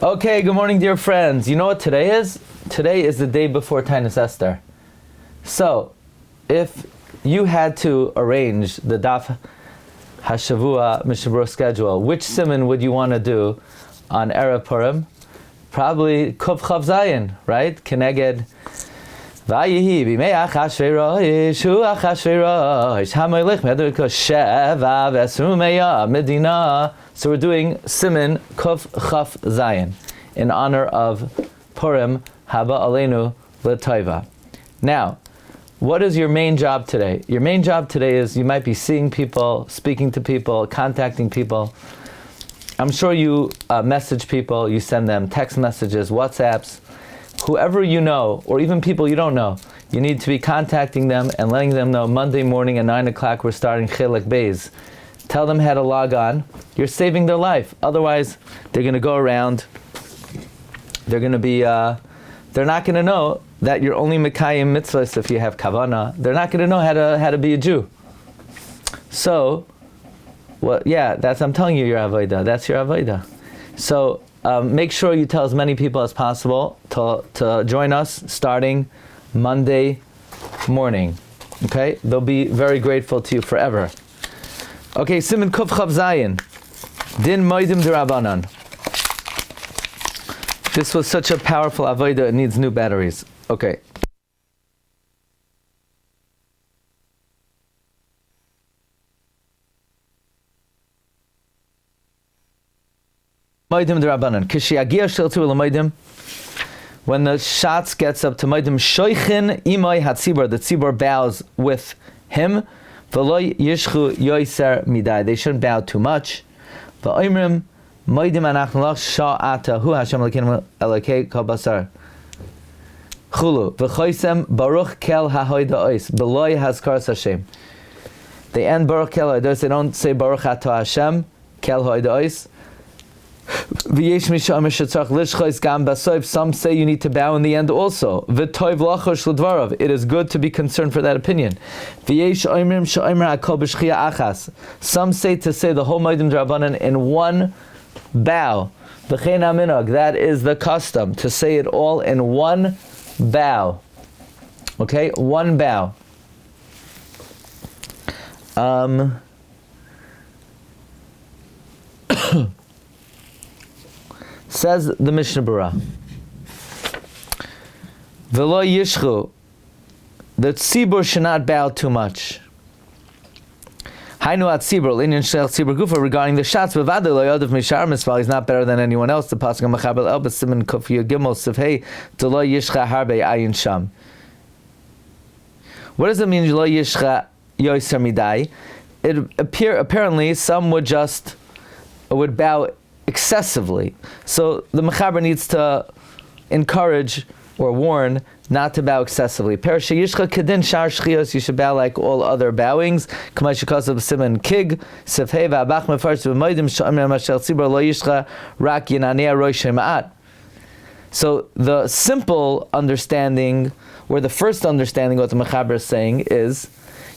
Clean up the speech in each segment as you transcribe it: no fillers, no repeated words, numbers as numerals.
Okay, good morning, dear friends. You know what today is? Today is the day before Tainus Esther. So, if you had to arrange the Daf Hashavua Mishnah schedule, which Siman would you want to do on Erev Purim? Probably Kuf Chav Zayin, right? Keneged Vayihi b'mei Achashverosh hu Achashverosh hamelech medrika sheva v'esrumeya medina. So we're doing Siman Kuf Chaf Zayin in honor of Purim Haba Aleinu L'Taiva. Now, what is your main job today? Your main job today is you might be seeing people, speaking to people, contacting people. I'm sure you message people, you send them text messages, WhatsApps, whoever you know, or even people you don't know. You need to be contacting them and letting them know Monday morning at 9 o'clock we're starting Chelek Beis. Tell them how to log on. You're saving their life. Otherwise, they're going to go around. They're going to be, they're not going to know that you're only Mekayim mitzvahs if you have kavanah. They're not going to know how to be a Jew. So, well, yeah, I'm telling you your avodah. That's your avodah. So make sure you tell as many people as possible to join us starting Monday morning. Okay? They'll be very grateful to you forever. Okay, Siman Kuf Chav Zayin. Din Modim D'Rabbanan. This was such a powerful avodah, it needs new batteries. Okay. Modim D'Rabbanan. Kishiagia Shiltu L'Modim. When the shots gets up to Modim, Shoichin Imai Hatzibor, the Tzibor bows with him. V'lo yishchu yoiser midai. They shouldn't bow too much. V'oimrim moidim anachnu lach sha'ata hu Hashem Elokei kol basar. Chulu v'choisem baruch kel hahoida ois b'loy hazkaras Hashem. They end baruch kel hahoida ois. They don't say baruch ato Hashem kel hahoida ois. V'yesh mishamer shetzarach lishchois gam basoif. Some say you need to bow in the end also. V'toiv lachosh l'dvarav. It is good to be concerned for that opinion. V'yesh oimrim she'omer hakol b'shchia achas. Some say to say the whole Modim D'Rabbanan in one bow. V'chein haminog. That is the custom, to say it all in one bow. Okay, one bow. Says the Mishnah Berura, V'lo yishchu, the tzibur should not bow too much. Hainu at tzibur, linyan shel tzibur gufa, regarding the shots, v'vadei lo yodav mishar mitzvah, he's not better than anyone else. The pasuk of Machabel El Siman Kuf Yud Gimel Sivhei, to lo yishcha harbe ayin sham. What does it mean, lo yishcha yoiser midai? Apparently, some would bow excessively. So the Mechaber needs to encourage or warn not to bow excessively. You should bow like all other bowings. Siman Kig, so the simple understanding, or the first understanding what the Mechaber is saying is,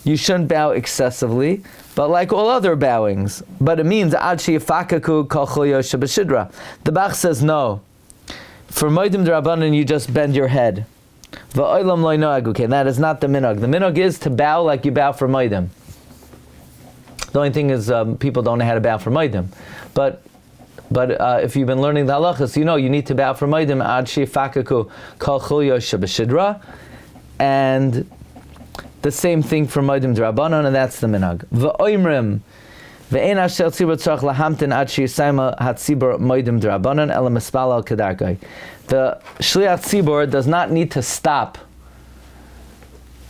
you shouldn't bow excessively, but like all other bowings. But it means ad sheyifakaku kol chol yoshe b'shidra. The Bach says no. For Modim D'Rabbanan, you just bend your head. V'olam lo noag. Okay, that is not the minog. The minog is to bow like you bow for Modim. The only thing is people don't know how to bow for Modim. But if you've been learning the halachas, you know you need to bow for Modim ad sheyifakaku kol chol yoshe b'shidra, and the same thing for Modim D'Rabbanan, and that's the minhag. V'oimrim ve'en ashel tzibur tzarach lahamtin ad sheyisayma hatzibur Modim D'Rabbanan ela mispal al kedarkai. The shliach tzibur does not need to stop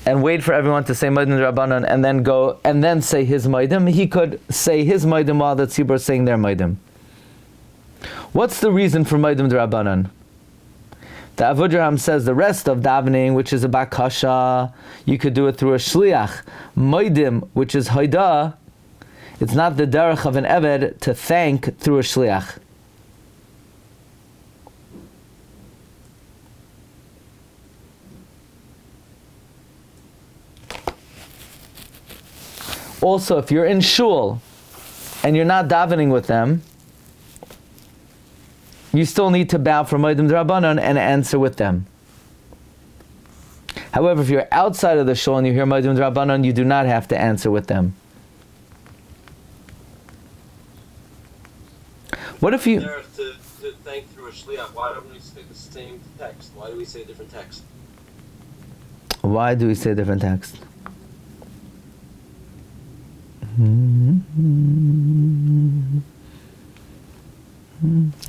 and wait for everyone to say Modim D'Rabbanan and then go and then say his Modim. He could say his Modim while the tzibur is saying their Modim. What's the reason for Modim D'Rabbanan? The Avodraham says the rest of davening, which is a bakasha, you could do it through a shliach. Modim, which is hoida, it's not the derech of an eved to thank through a shliach. Also, if you're in shul and you're not davening with them, you still need to bow for Modim D'Rabbanan and answer with them. However, if you're outside of the shul and you hear Modim D'Rabbanan, you do not have to answer with them. What if you... To thank through a shliach, why don't we say the same text? Why do we say a different text? Why do we say different text?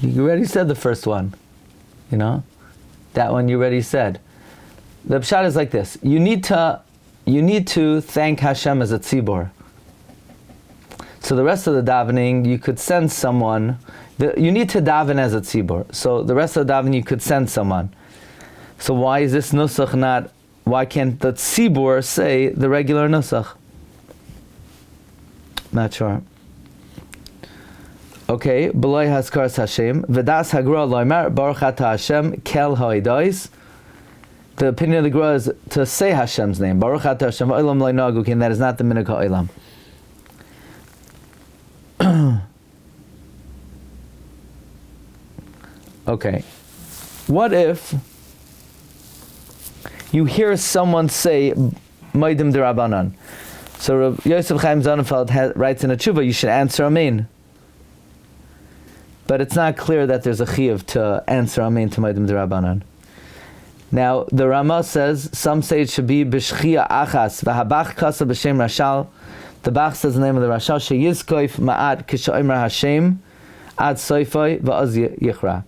You already said the first one. You know? That one you already said. The pshat is like this. You need to thank Hashem as a tzibor. So the rest of the davening, you could send someone. You need to daven as a tzibor. So the rest of the davening, you could send someone. So why is this nusach not? Why can't the tzibor say the regular nusach? Not sure. Okay, B'loi haskaras Hashem v'das hagra loimer baruch ata Hashem kel ha'idais. The opinion of the Gemara is to say Hashem's name. Baruch ata Hashem v'olam lo nagu, and that is not the minhag ha'olam. Okay, what if you hear someone say Modim D'Rabbanan? So Rabbi Yosef Chaim Sonnenfeld writes in a tshuva, you should answer Amen. But it's not clear that there's a chiyuv to answer Amen to Modim D'Rabbanan. Now, the Rama says, some say it should be B'shchia Achas, V'habach Kasa B'Shem Rashal. The Bach says the name of the Rashal, Sheyizkoif Ma'at Kishoimer Hashem, Ad Soifoi V'oz Yichra.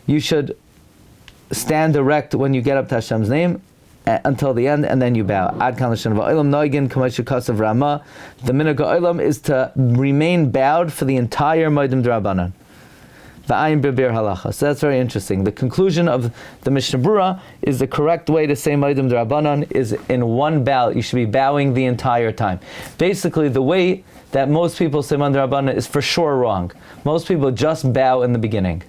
You should stand erect when you get up to Hashem's name until the end, and then you bow. Ad kan l'shen va'olam noigin k'moshe kasav Rama. The minhag ha'olam is to remain bowed for the entire Modim D'Rabbanan. V'ayin b'bir halacha. So that's very interesting. The conclusion of the Mishnah Berura is the correct way to say Modim D'Rabbanan is in one bow. You should be bowing the entire time. Basically, the way that most people say Modim D'Rabbanan is for sure wrong. Most people just bow in the beginning.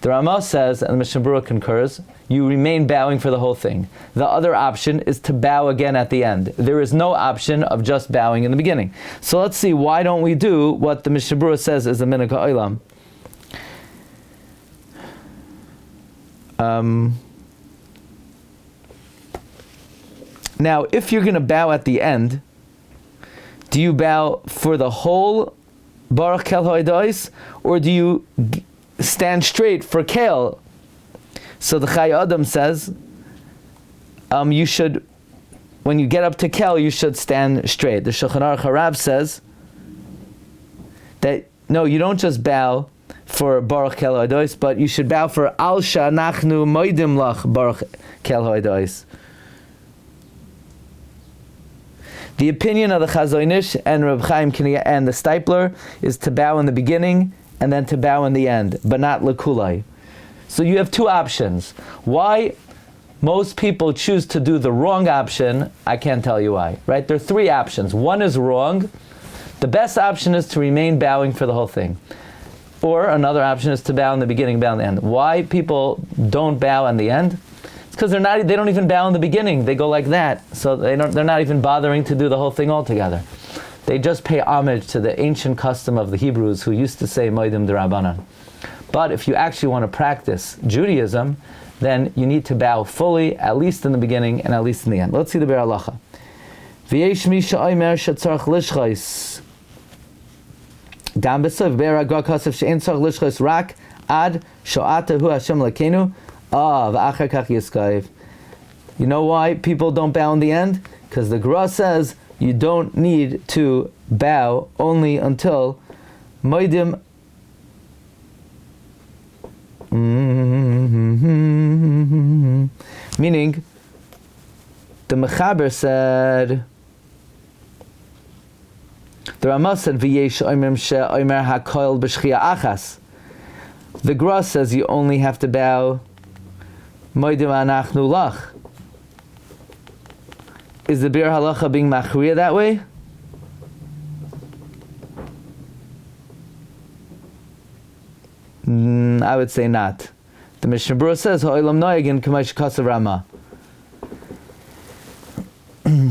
The Ramah says, and the Mishnah Berura concurs, you remain bowing for the whole thing. The other option is to bow again at the end. There is no option of just bowing in the beginning. So let's see, why don't we do what the Mishnah Berura says is the minhag ha'olam? Now, if you're going to bow at the end, do you bow for the whole Baruch Kel Ha'idais, or do you stand straight for Kel? So the Chai Adam says, you should, when you get up to Kel, you should stand straight. The Shulchan Aruch Harav says that, no, you don't just bow for Baruch Kel Ha'idais, but you should bow for Al Sha'anachnu Modim Lach Baruch Kel Ha'idais. The opinion of the Chazonish and Reb Chaim Kiniyah and the Stipler is to bow in the beginning and then to bow in the end, but not lekulai. So you have two options. Why most people choose to do the wrong option, I can't tell you why. Right? There are three options. One is wrong. The best option is to remain bowing for the whole thing. Or another option is to bow in the beginning, bow in the end. Why people don't bow in the end? It's because they don't even bow in the beginning. They go like that. So they're not even bothering to do the whole thing altogether. They just pay homage to the ancient custom of the Hebrews who used to say Modim D'Rabbanan. But if you actually want to practice Judaism, then you need to bow fully, at least in the beginning and at least in the end. Let's see the Be'er Halacha. V'yesh mi she'omer she'tzarech lishchos. Gam b'sof Be'er HaGra kasav she'en tzarech lishchos rak ad sho'atahu Hashem lekenu v'achar kach yiskayv. You know why people don't bow in the end? Because the Gra says you don't need to bow only until Modim. Meaning, the Mechaber said, the Ramah said, V'yesh oimrim she'omer hakoil b'shchia achas. The Gra says you only have to bow Modim anachnu lach. Is the Be'er Halacha being machriya that way? I would say not. The Mishnah Berura says, Ha'olam noyagin k'may shekasav Rama.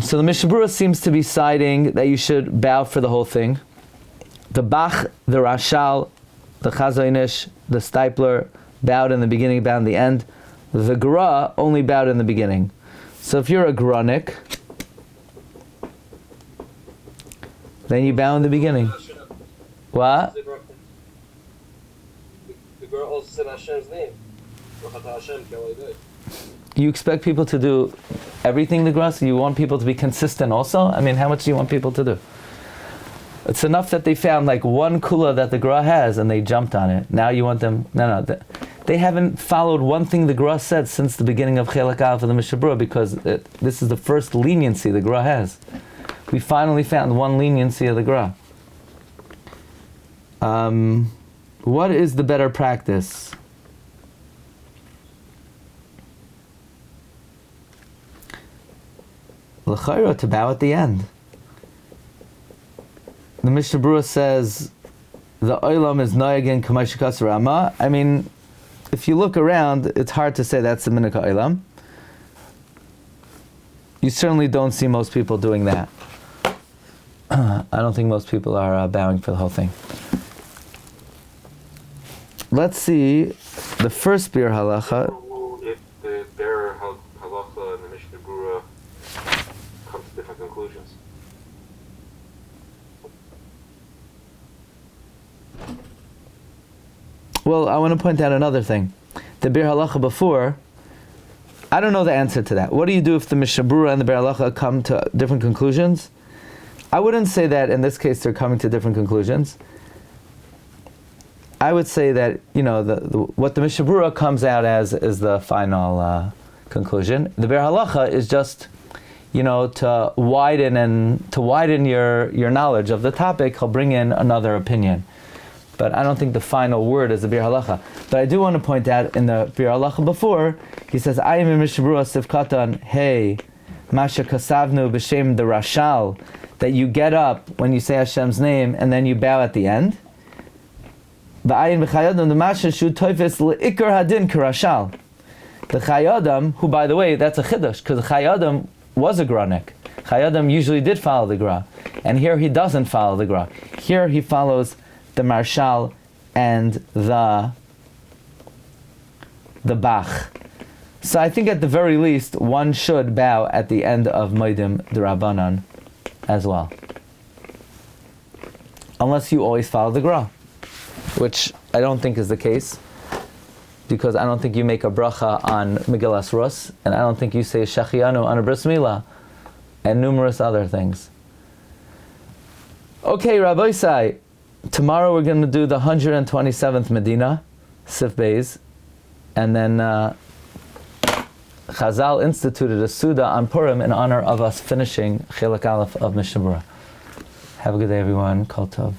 So the Mishnah Berura seems to be siding that you should bow for the whole thing. The Bach, the Rashal, the Chazonish, the Stipler, bowed in the beginning, bowed in the end. The Gra only bowed in the beginning. So if you're a Granik, then you bow in the beginning. What? The girl also said Hashem's name. You expect people to do everything the Gra, so you want people to be consistent also? I mean, how much do you want people to do? It's enough that they found like one kula that the Gra has and they jumped on it. Now you want them... No. They haven't followed one thing the Gra said since the beginning of Chelak Aleph of the Mishnah Berura, because this is the first leniency the Gra has. We finally found one leniency of the Gra. What is the better practice? L'chayra, to bow at the end. The Mishnah Berura says the olam is noyagin k'maishikas rama. I mean, if you look around, it's hard to say that's the minika olam. You certainly don't see most people doing that. I don't think most people are bowing for the whole thing. Let's see the first beer halacha. If the bearer halacha and the Mishnah Berura come to different conclusions. Well, I want to point out another thing. The beer halacha before, I don't know the answer to that. What do you do if the Mishnah Berura and the beer halacha come to different conclusions? I wouldn't say that in this case they're coming to different conclusions. I would say that, what the Mishnah Berura comes out as is the final conclusion. The Be'er Halacha is just, to widen your knowledge of the topic, he'll bring in another opinion. But I don't think the final word is the Be'er Halacha. But I do want to point out in the Be'er Halacha before, he says, I am in Mishnah Berura Sivkatan, hey, Masha Kasavnu B'Shem the Rashal, that you get up when you say Hashem's name and then you bow at the end. The Chayadam, who by the way, that's a chiddush, because Chayadam was a Granik. Chayadam usually did follow the Gra. And here he doesn't follow the Gra. Here he follows the Marshal and the Bach. So I think at the very least, one should bow at the end of Modim D'Rabbanan as well. Unless you always follow the Gra, which I don't think is the case, because I don't think you make a bracha on Megillas Rus, and I don't think you say Shechianu on a Bris Milah, and numerous other things. Okay, Rabbi Isai, tomorrow we're going to do the 127th Medina, Sif Beis, and then Chazal instituted a Suda on Purim in honor of us finishing Chelak Aleph of Mishnah Berura. Have a good day, everyone. Kol Tov.